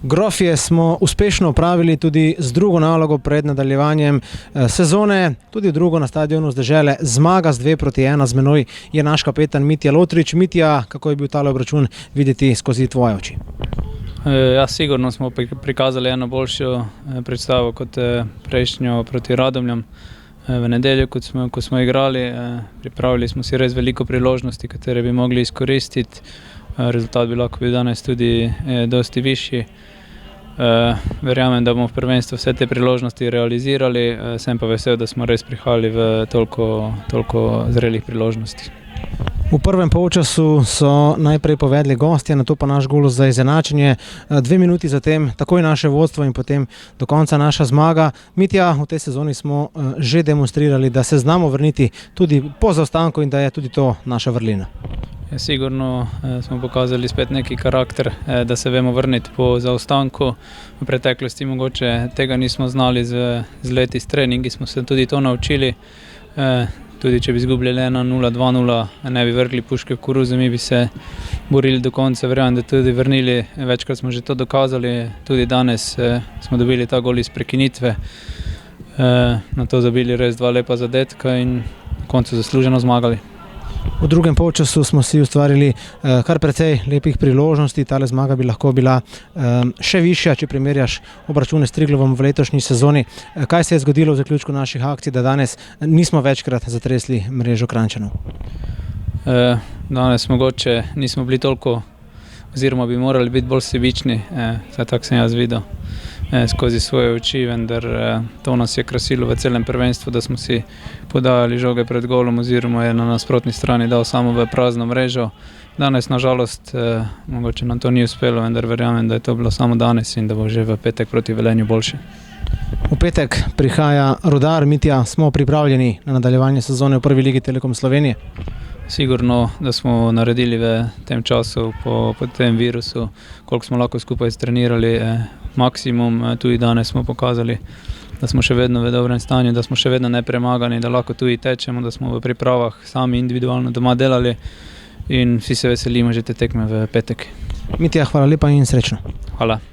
Grofje smo uspešno opravili tudi z drugo nalogo pred nadaljevanjem sezone, tudi drugo na stadionu z Dežele. Zmaga z 2-1 z menoj je naš kapetan Mitja Lotrič. Mitja, kako je bil tale obračun videti skozi tvoje oči? Ja, sigurno smo prikazali eno boljšo predstavo kot prejšnjo proti Radomljam. V nedeljo, ko smo igrali, pripravili smo si res veliko priložnosti, katere bi mogli izkoristiti. Rezultat bi lahko bil danes tudi dosti višji. Verjamem, da bomo v prvenstvu vse te priložnosti realizirali, sem pa vesel, da smo res prihajali v toliko zrelih priložnosti. V prvem polčasu so najprej povedli gostje, nato pa naš gol za izenačenje. 2 minuti zatem takoj naše vodstvo in potem do konca naša zmaga. Mitja, v tej sezoni smo že demonstrirali, da se znamo vrniti tudi po zaostanku in da je tudi to naša vrlina. Ja, sigurno smo pokazali spet neki karakter, da se vemo vrniti po zaostanku. V preteklosti mogoče tega nismo znali z leti, s treningi smo se tudi to naučili. Tudi če bi izgubljali 1-0, 2-0, ne bi vrgli puške v koruzo, mi bi se borili do konca. Verjamem, da tudi vrnili, večkrat smo že to dokazali, tudi danes smo dobili ta gol iz prekinitve. Na to zabili res 2 lepa zadetka in na koncu zasluženo zmagali. V drugem polčasu smo si ustvarili kar precej lepih priložnosti. Tale zmaga bi lahko bila še višja, če primerjaš obračune s Triglavom v letošnji sezoni. Kaj se je zgodilo v zaključku naših akcij, da danes nismo večkrat zatresli mrežo Kranjčanov? Danes mogoče nismo bili toliko, oziroma bi morali biti bolj sebični, tako sem jaz videl skozi svoje oči, vendar to nas je krasilo v celem prvenstvu, da smo si podajali žoge pred golom oziroma je na nasprotni strani dal samo v prazno mrežo. Danes nažalost mogoče nam to ni uspelo, vendar verjamem, da je to bilo samo danes in da bo že v petek proti Velenju boljše. V petek prihaja Rudar. Mitja, smo pripravljeni na nadaljevanje sezone v prvi ligi Telekom Slovenije? Sigurno, da smo naredili v tem času po tem virusu, koliko smo lahko skupaj trenirali maksimum. Tudi danes smo pokazali, da smo še vedno v dobrem stanju, da smo še vedno nepremagani, da lahko tudi tečemo, da smo v pripravah sami individualno doma delali in vsi se veselimo že te tekme v petek. Mitja, hvala lepa in srečno. Hvala.